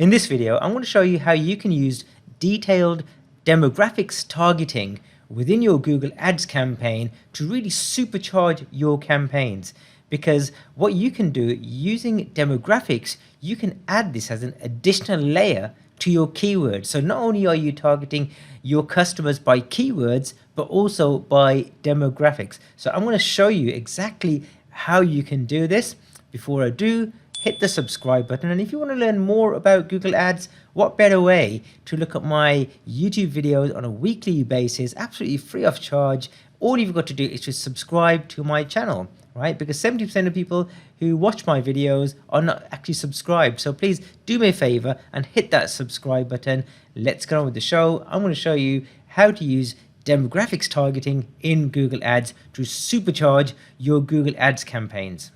In this video, I'm going to show you how you can use detailed demographics targeting within your Google Ads campaign to really supercharge your campaigns. Because what you can do using demographics, you can add this as an additional layer to your keywords. So not only are you targeting your customers by keywords, but also by demographics. So I'm going to show you exactly how you can do this. Before I do, hit the subscribe button, and if you want to learn more about Google Ads, what better way to look at my YouTube videos on a weekly basis, absolutely free of charge. All you've got to do is just subscribe to my channel, right? Because 70% of people who watch my videos are not actually subscribed. So please do me a favor and hit that subscribe button. Let's get on with the show. I'm going to show you how to use demographics targeting in Google Ads to supercharge your Google Ads campaigns.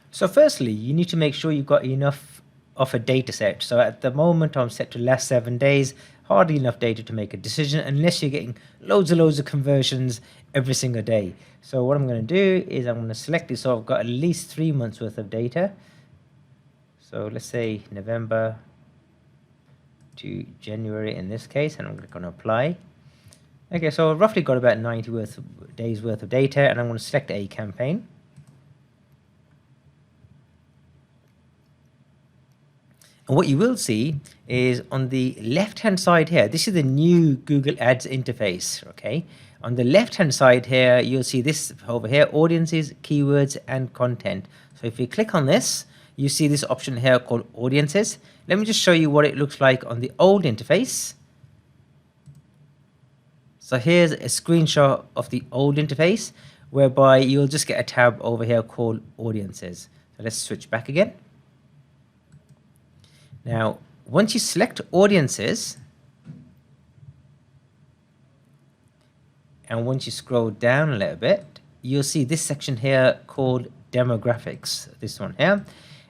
So firstly, you need to make sure you've got enough of a data set. So at the moment, I'm set to last 7 days, hardly enough data to make a decision unless you're getting loads of conversions every single day. So what I'm going to do is I'm going to select this. So I've got at least 3 months worth of data. So let's say November to January in this case, and I'm going to click on apply. Okay, so I've roughly got about 90 days worth of data, and I'm going to select a campaign. And what you will see is on the left-hand side here, this is the new Google Ads interface, okay? On the left-hand side here, you'll see this over here, audiences, keywords, and content. So if you click on this, you see this option here called audiences. Let me just show you what it looks like on the old interface. So here's a screenshot of the old interface, whereby you'll just get a tab over here called audiences. So let's switch back again. Now, once you select audiences, and once you scroll down a little bit, you'll see this section here called demographics, this one here.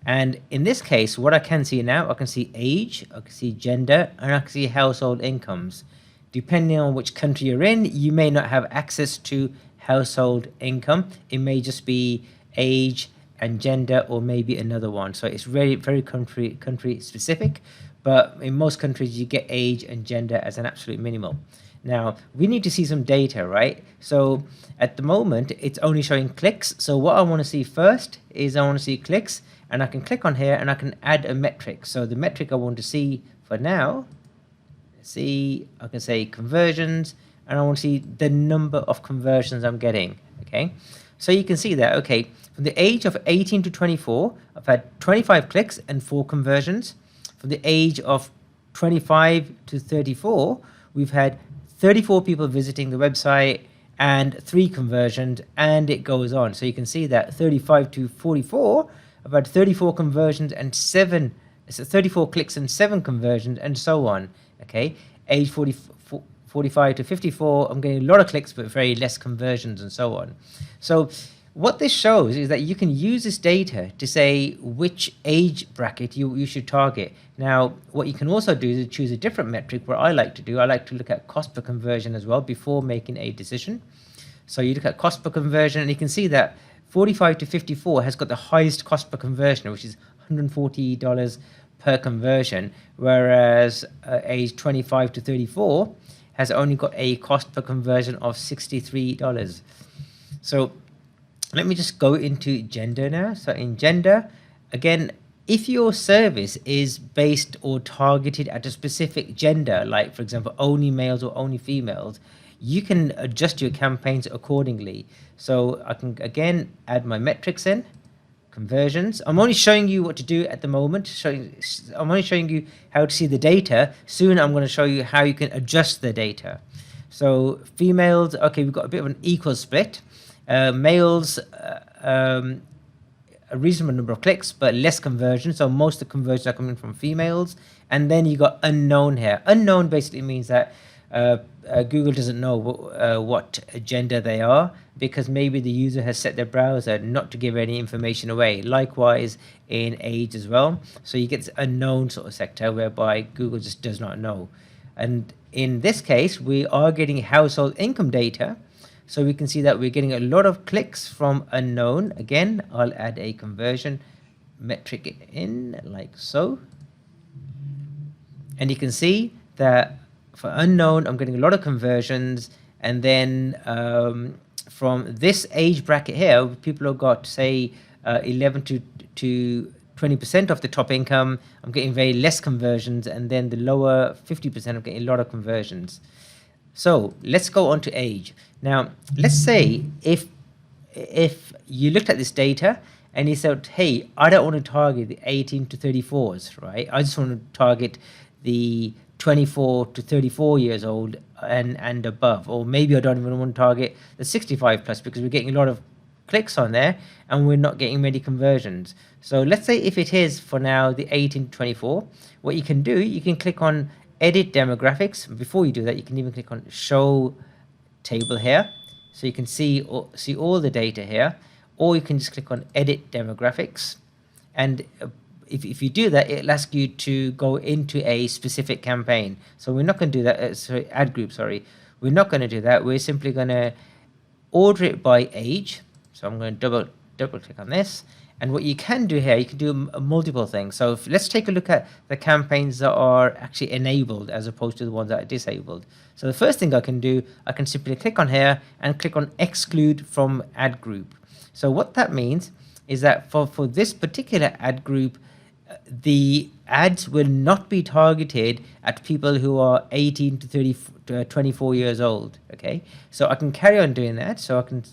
And in this case, what I can see now, I can see age, I can see gender, and I can see household incomes. Depending on which country you're in, you may not have access to household income. It may just be age and gender, or maybe another one. So it's very country specific, but in most countries you get age and gender as an absolute minimal. Now we need to see some data, right? So at the moment it's only showing clicks. So what I want to see first is I want to see clicks, and I can click on here and I can add a metric. So the metric I want to see for now, I can say conversions, and I want to see the number of conversions I'm getting. Okay, so you can see that, okay, from the age of 18 to 24, I've had 25 clicks and 4 conversions. From the age of 25 to 34, we've had 34 people visiting the website and 3 conversions, and it goes on. So you can see that 35 to 44, I've had 34 conversions and 34 clicks and 7 conversions, and so on. Okay, age 45 to 54, I'm getting a lot of clicks but very less conversions, and so on. So what this shows is that you can use this data to say which age bracket you should target. Now, what you can also do is choose a different metric. What I like to do, I like to look at cost per conversion as well before making a decision. So you look at cost per conversion, and you can see that 45 to 54 has got the highest cost per conversion, which is $140 per conversion, whereas age 25 to 34 has only got a cost per conversion of $63. So let me just go into gender now. So in gender, again, if your service is based or targeted at a specific gender, like for example, only males or only females, you can adjust your campaigns accordingly. So I can again add my metrics in, conversions. I'm only showing you what to do at the moment. I'm only showing you how to see the data. Soon I'm going to show you how you can adjust the data. So females, okay, we've got a bit of an equal split. Males, a reasonable number of clicks, but less conversions. So most of the conversions are coming from females. And then you got unknown here. Unknown basically means that Google doesn't know what gender they are, because maybe the user has set their browser not to give any information away. Likewise in age as well. So you get this unknown sort of sector whereby Google just does not know. And in this case, we are getting household income data. So we can see that we're getting a lot of clicks from unknown. Again, I'll add a conversion metric in like so. And you can see that for unknown, I'm getting a lot of conversions. And then from this age bracket here, people have got, say, 11 to 20% of the top income, I'm getting very less conversions. And then the lower 50%, I'm getting a lot of conversions. So let's go on to age. Now, let's say if you looked at this data and you said, hey, I don't want to target the 18 to 34s, right? I just want to target the 24 to 34 years old and above. Or maybe I don't even want to target the 65 plus, because we're getting a lot of clicks on there and we're not getting many conversions. So let's say if it is for now the 18 to 24, what you can do, you can click on edit demographics. Before you do that, you can even click on show table here, so you can see all the data here, or you can just click on edit demographics. And if you do that, it'll ask you to go into a specific campaign. So we're not going to do that. Sorry, ad group, sorry. We're not going to do that. We're simply going to order it by age. So I'm going to double click on this. And what you can do here, you can do multiple things. So let's take a look at the campaigns that are actually enabled as opposed to the ones that are disabled. So the first thing I can do, I can simply click on here and click on exclude from ad group. So what that means is that for this particular ad group, the ads will not be targeted at people who are 18 to 24 years old. Okay, so I can carry on doing that. So I can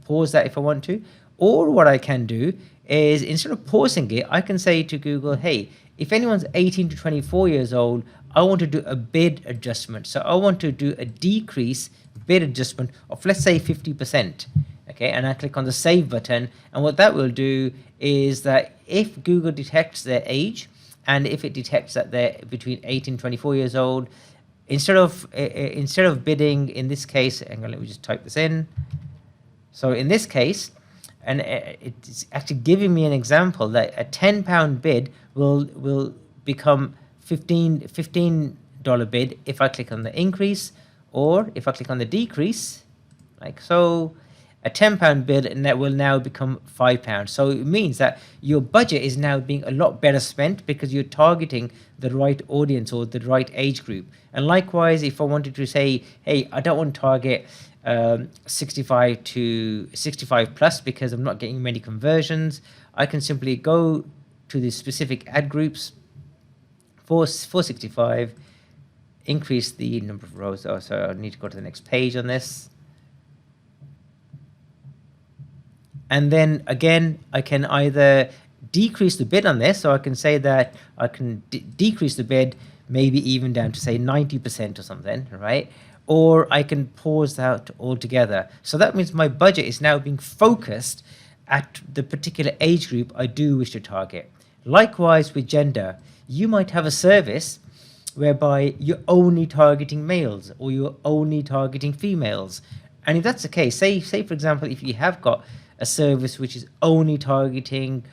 pause that if I want to. Or what I can do is, instead of pausing it, I can say to Google, hey, if anyone's 18 to 24 years old, I want to do a bid adjustment. So I want to do a decrease bid adjustment of, let's say, 50%. Okay, and I click on the save button. And what that will do is that if Google detects their age, and if it detects that they're between 18 and 24 years old, instead of bidding, in this case, hang on, let me just type this in. So in this case, and it's actually giving me an example that a £10 bid will become $15 bid if I click on the increase, or if I click on the decrease, like so. A £10 bid, and that will now become £5. So it means that your budget is now being a lot better spent because you're targeting the right audience or the right age group. And likewise, if I wanted to say, hey, I don't want to target 65 to 65 plus because I'm not getting many conversions, I can simply go to the specific ad groups for 65, increase the number of rows. Oh, so I need to go to the next page on this. And then again, I can either decrease the bid on this, so I can say that I can decrease the bid maybe even down to, say, 90% or something, right? Or I can pause that altogether. So that means my budget is now being focused at the particular age group I do wish to target. Likewise with gender, you might have a service whereby you're only targeting males or you're only targeting females. And if that's the case, say for example, if you have got a service which is only targeting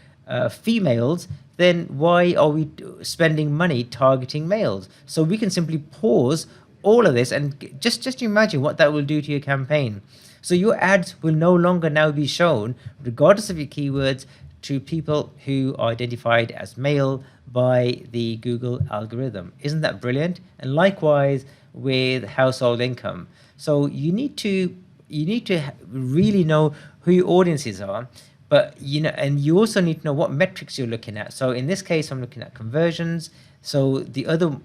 females, then why are we spending money targeting males? So we can simply pause all of this, and just imagine what that will do to your campaign. So your ads will no longer now be shown, regardless of your keywords, to people who are identified as male by the Google algorithm. Isn't that brilliant? And likewise with household income. So you need to really know who your audiences are, but and you also need to know what metrics you're looking at. So in this case, I'm looking at conversions. So the other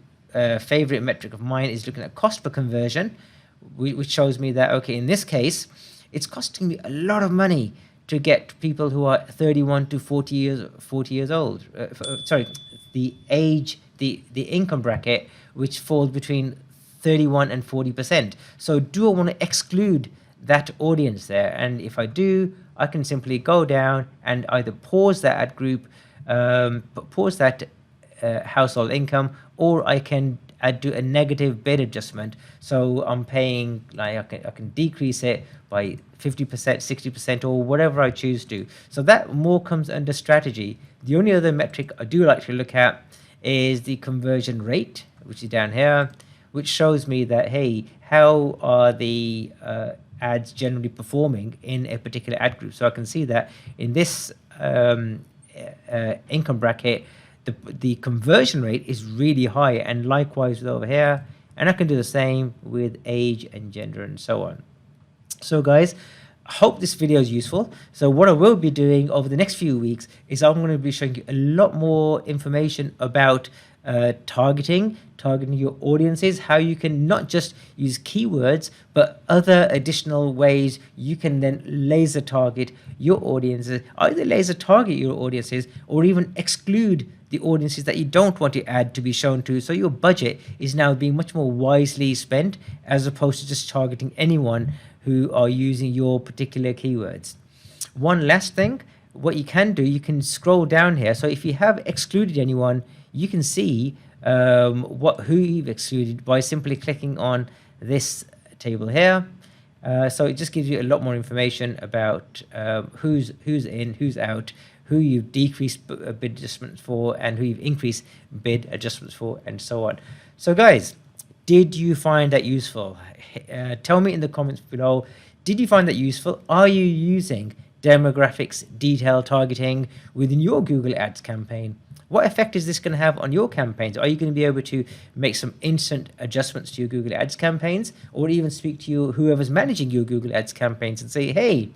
favorite metric of mine is looking at cost per conversion, which shows me that, okay, in this case, it's costing me a lot of money to get people who are 31 to 40 years old. The income bracket, which falls between 31 and 40%. So do I want to exclude that audience there? And if I do, I can simply go down and either pause that ad group, pause that household income, or I can do a negative bid adjustment. So I'm paying, like, I can decrease it by 50%, 60%, or whatever I choose to. So that more comes under strategy. The only other metric I do like to look at is the conversion rate, which is down here, which shows me that, hey, how are the ads generally performing in a particular ad group. So I can see that in this income bracket, the conversion rate is really high, and likewise with over here. And I can do the same with age and gender and so on. So guys, I hope this video is useful. So what I will be doing over the next few weeks is I'm going to be showing you a lot more information about targeting your audiences, how you can not just use keywords, but other additional ways you can then laser target your audiences, either laser target your audiences or even exclude the audiences that you don't want your ad to be shown to. So your budget is now being much more wisely spent, as opposed to just targeting anyone who are using your particular keywords. One last thing, what you can do, you can scroll down here. So if you have excluded anyone, you can see who you've excluded by simply clicking on this table here. So it just gives you a lot more information about who's in, who's out, who you've decreased bid adjustments for, and who you've increased bid adjustments for, and so on. So guys, did you find that useful? Tell me in the comments below, did you find that useful? Are you using demographics detail targeting within your Google Ads campaign? What effect is this going to have on your campaigns? Are you going to be able to make some instant adjustments to your Google Ads campaigns, or even speak to whoever's managing your Google Ads campaigns and say, hey,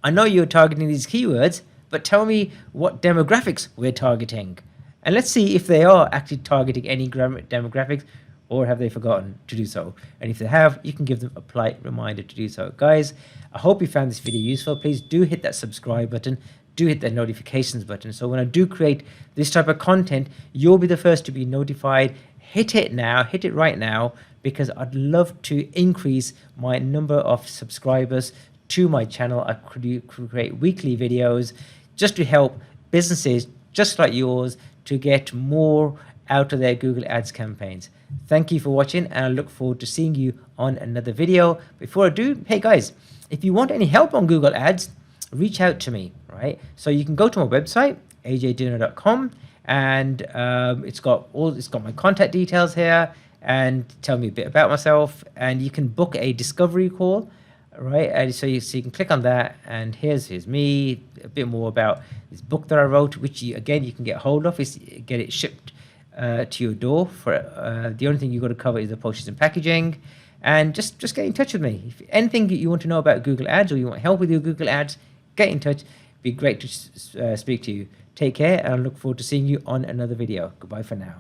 I know you're targeting these keywords, but tell me what demographics we're targeting. And let's see if they are actually targeting any demographics, or have they forgotten to do so. And if they have, you can give them a polite reminder to do so. Guys, I hope you found this video useful. Please do hit that subscribe button. Do hit that notifications button. So when I do create this type of content, you'll be the first to be notified. Hit it now, hit it right now, because I'd love to increase my number of subscribers to my channel. I create weekly videos just to help businesses just like yours to get more out of their Google Ads campaigns. Thank you for watching, and I look forward to seeing you on another video. Before I do, hey guys, if you want any help on Google Ads, reach out to me, right? So you can go to my website, ajduner.com, and it's got my contact details here, and tell me a bit about myself, and you can book a discovery call, right? And so you can click on that, and here's me, a bit more about this book that I wrote, which you can get hold of, is get it shipped to your door. For the only thing you've got to cover is the postage and packaging. And just get in touch with me. If anything you want to know about Google Ads, or you want help with your Google Ads, get in touch. It'd be great to speak to you. Take care, and I look forward to seeing you on another video. Goodbye for now.